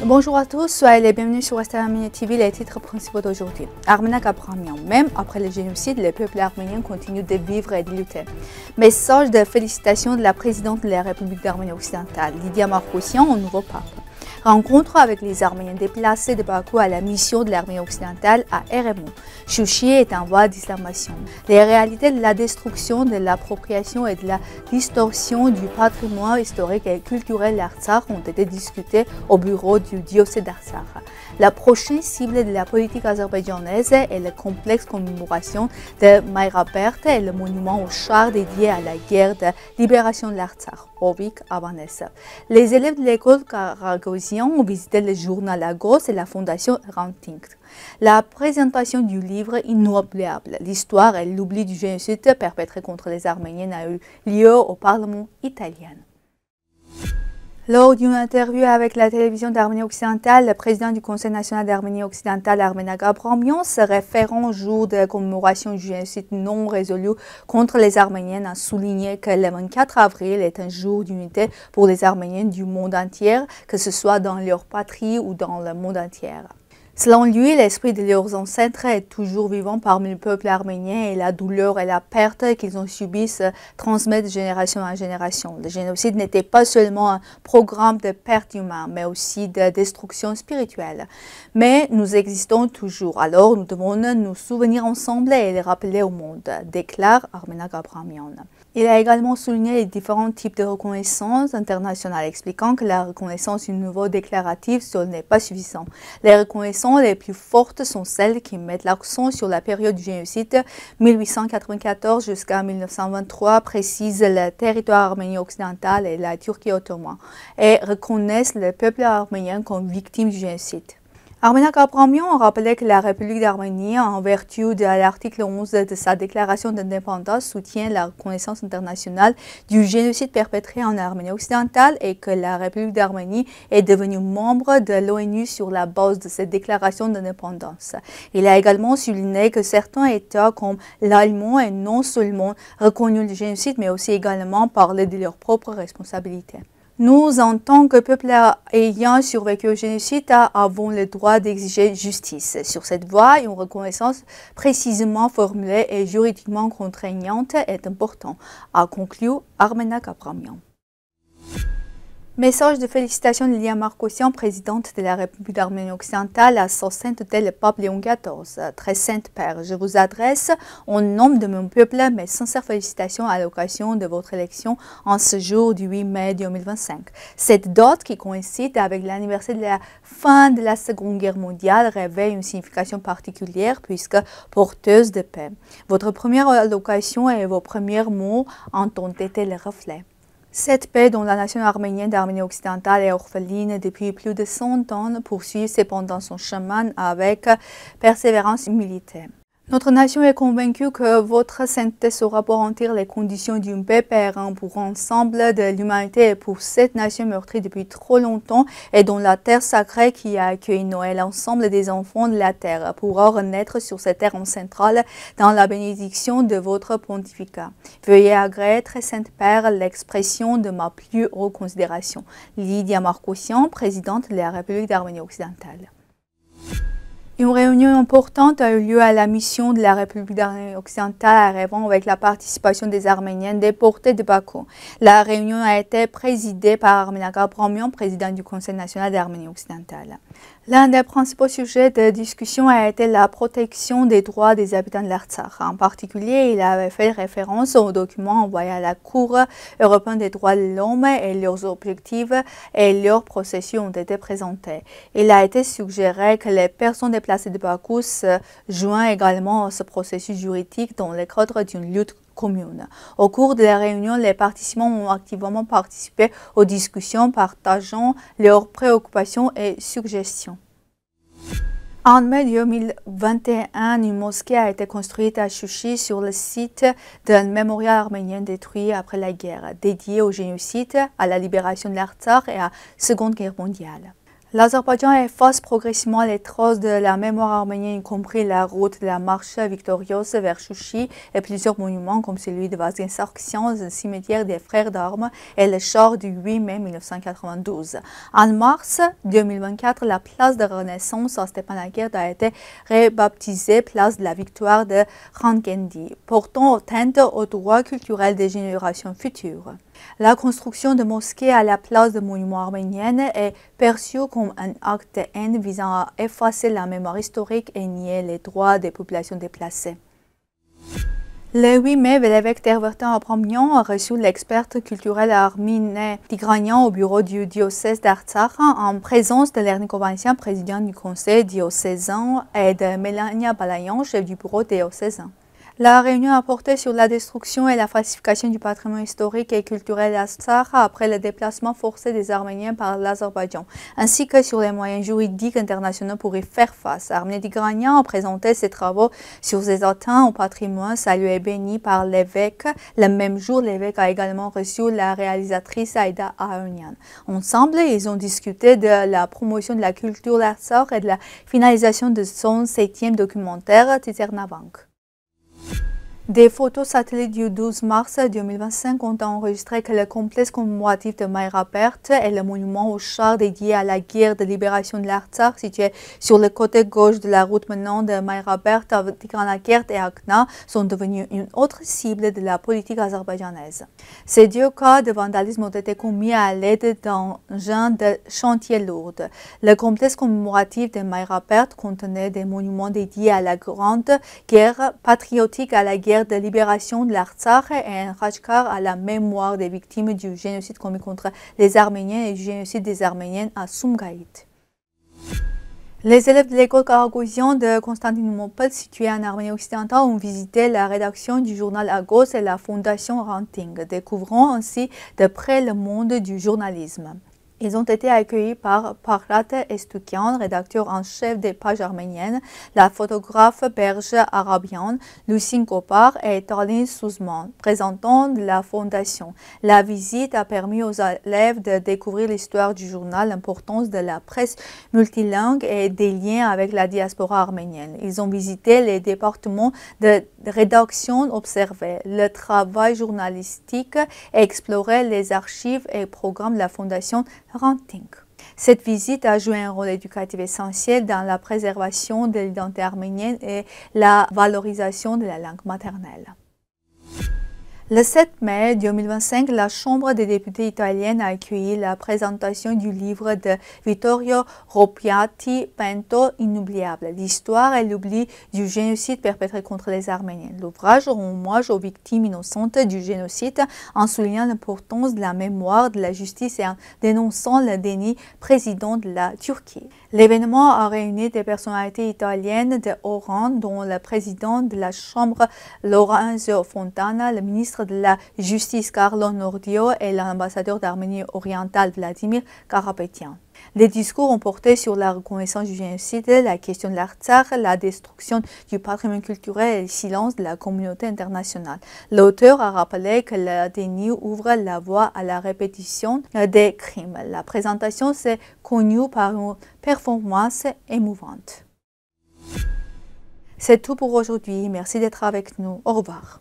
Bonjour à tous, soyez les bienvenus sur Western Armenia TV, les titres principaux d'aujourd'hui. Arménag Abramian, même après le génocide, le peuple arménien continue de vivre et de lutter. Message de félicitations de la présidente de la République d'Arménie occidentale, Lydia Markosyan, au nouveau pape. Rencontre avec les Arméniens déplacés de Bakou à la mission de l'Arménie occidentale à Eremon. Chouchi est en voie d'islamation. Les réalités de la destruction, de l'appropriation et de la distorsion du patrimoine historique et culturel d'Artsakh ont été discutées au bureau du diocèse d'Artsakh. La prochaine cible de la politique azerbaïdjanaise est le complexe commémoration de Mayrabert et le monument au char dédié à la guerre de libération de l'Artsakh, Ovik Abanes. Les élèves de l'école Karagosian ont visité le journal Agos et la fondation Ranting. La présentation du livre Inoubliable, l'histoire et l'oubli du génocide perpétré contre les Arméniens a eu lieu au Parlement italien. Lors d'une interview avec la télévision d'Arménie occidentale, le président du Conseil national d'Arménie occidentale, Arménag Abramian, se référant au jour de commémoration du génocide non résolu contre les Arméniens, a souligné que le 24 avril est un jour d'unité pour les Arméniens du monde entier, que ce soit dans leur patrie ou dans le monde entier. Selon lui, l'esprit de leurs ancêtres est toujours vivant parmi le peuple arménien et la douleur et la perte qu'ils ont subies se transmettent de génération en génération. Le génocide n'était pas seulement un programme de perte humaine, mais aussi de destruction spirituelle. Mais nous existons toujours, alors nous devons nous souvenir ensemble et le rappeler au monde, déclare Arménag Abramian. Il a également souligné les différents types de reconnaissance internationale, expliquant que la reconnaissance du niveau déclaratif seul n'est pas suffisant. Les reconnaissances les plus fortes sont celles qui mettent l'accent sur la période du génocide 1894 jusqu'à 1923, précisent le territoire arménien occidental et la Turquie ottomane, et reconnaissent le peuple arménien comme victime du génocide. Arménag Abramian a rappelé que la République d'Arménie, en vertu de l'article 11 de sa déclaration d'indépendance, soutient la reconnaissance internationale du génocide perpétré en Arménie occidentale et que la République d'Arménie est devenue membre de l'ONU sur la base de cette déclaration d'indépendance. Il a également souligné que certains États comme l'Allemagne ont non seulement reconnu le génocide, mais aussi également parlé de leurs propres responsabilités. Nous, en tant que peuple ayant survécu au génocide, avons le droit d'exiger justice. Sur cette voie, une reconnaissance précisément formulée et juridiquement contraignante est importante, a conclu Arménag Abramian. Message de félicitations de Lydia Markosyan, présidente de la République d'Arménie occidentale, à sa sainteté le pape Léon XIV. Très sainte Père, je vous adresse au nom de mon peuple mes sincères félicitations à l'occasion de votre élection en ce jour du 8 mai 2025. Cette date qui coïncide avec l'anniversaire de la fin de la Seconde Guerre mondiale révèle une signification particulière puisque porteuse de paix. Votre première allocation et vos premiers mots en ont été le reflet. Cette paix dont la nation arménienne d'Arménie occidentale est orpheline depuis plus de 100 ans poursuit cependant son chemin avec persévérance militaire. Notre nation est convaincue que votre sainteté saura garantir les conditions d'une paix pérenne pour l'ensemble de l'humanité et pour cette nation meurtrie depuis trop longtemps et dont la terre sacrée qui a accueilli Noël, l'ensemble des enfants de la terre pourra renaître sur cette terre centrale dans la bénédiction de votre pontificat. Veuillez agréer, très sainte Père, l'expression de ma plus haute considération. Lydia Markosyan, présidente de la République d'Arménie occidentale. Une réunion importante a eu lieu à la mission de la République d'Arménie occidentale à Erevan avec la participation des Arméniens déportés de Bakou. La réunion a été présidée par Arménag Abramian, président du Conseil national d'Arménie occidentale. L'un des principaux sujets de discussion a été la protection des droits des habitants de l'Artsakh. En particulier, il avait fait référence aux documents envoyés à la Cour européenne des droits de l'homme et leurs objectifs et leurs processus ont été présentés. Il a été suggéré que les personnes déplacées de Bakou se joignent également à ce processus juridique dans le cadre d'une lutte commune. Au cours de la réunion, les participants ont activement participé aux discussions, partageant leurs préoccupations et suggestions. En mai 2021, une mosquée a été construite à Chouchi sur le site d'un mémorial arménien détruit après la guerre, dédié au génocide, à la libération de l'Artsakh et à la Seconde Guerre mondiale. L'Azerbaïdjan efface progressivement les traces de la mémoire arménienne, y compris la route de la marche victorieuse vers Chouchi et plusieurs monuments comme celui de Vazgen Sargsyan, le cimetière des Frères d'Armes et le char du 8 mai 1992. En mars 2024, la place de Renaissance à Stepanakert a été rebaptisée place de la victoire de Khankendi, portant atteinte aux droits culturels des générations futures. La construction de mosquées à la place de monuments arméniens est perçue comme un acte de haine visant à effacer la mémoire historique et nier les droits des populations déplacées. Le 8 mai, l'évêque Tervertin Abramyan a reçu l'expert culturel Armin Tigranian au bureau du diocèse d'Artsakh en présence de l'Ernie Kovanesyan, président du conseil diocésain, et de Melania Balayan, chef du bureau diocésain. La réunion a porté sur la destruction et la falsification du patrimoine historique et culturel d'Artsakh après le déplacement forcé des Arméniens par l'Azerbaïdjan, ainsi que sur les moyens juridiques internationaux pour y faire face. Armin Tigranian a présenté ses travaux sur ces atteintes au patrimoine salués et bénis par l'évêque. Le même jour, l'évêque a également reçu la réalisatrice Aïda Ahunian. Ensemble, ils ont discuté de la promotion de la culture d'Artsakh et de la finalisation de son 7e documentaire Titernavank. Des photos satellites du 12 mars 2025 ont enregistré que le complexe commémoratif de Mayrapert et le monument au char dédié à la guerre de libération de l'Artsakh, situé sur le côté gauche de la route menant de Mayrapert à Tigranakert et Akhna, sont devenus une autre cible de la politique azerbaïdjanaise. Ces deux cas de vandalisme ont été commis à l'aide d'engins de chantier lourds. Le complexe commémoratif de Mayrapert contenait des monuments dédiés à la grande guerre patriotique, à la guerre de libération de l'Artsakh et un rajkar à la mémoire des victimes du génocide commis contre les Arméniens et du génocide des Arméniennes à Sumgait. Les élèves de l'école Karagosian de Constantinople, située en Arménie occidentale, ont visité la rédaction du journal Agos et la fondation Ranting, découvrant ainsi de près le monde du journalisme. Ils ont été accueillis par Parlat Estoukian, rédacteur en chef des pages arméniennes, la photographe Berge Arabian, Lucine Kopar et Talin Souzman, présentant de la fondation. La visite a permis aux élèves de découvrir l'histoire du journal, l'importance de la presse multilingue et des liens avec la diaspora arménienne. Ils ont visité les départements de rédaction, observé le travail journalistique et exploré les archives et programmes de la fondation Ranting. Cette visite a joué un rôle éducatif essentiel dans la préservation de l'identité arménienne et la valorisation de la langue maternelle. Le 7 mai 2025, la Chambre des députés italienne a accueilli la présentation du livre de Vittorio Roppiati, Pento inoubliable, l'histoire et l'oubli du génocide perpétré contre les Arméniens. L'ouvrage rend hommage aux victimes innocentes du génocide en soulignant l'importance de la mémoire, de la justice et en dénonçant le déni président de la Turquie. L'événement a réuni des personnalités italiennes de haut rang, dont le président de la Chambre Lorenzo Fontana, le ministre de la Justice Carlo Nordio et l'ambassadeur d'Arménie orientale Vladimir Karapetyan. Les discours ont porté sur la reconnaissance du génocide, la question de l'Artsakh, la destruction du patrimoine culturel et le silence de la communauté internationale. L'auteur a rappelé que le déni ouvre la voie à la répétition des crimes. La présentation s'est connue par une performance émouvante. C'est tout pour aujourd'hui. Merci d'être avec nous. Au revoir.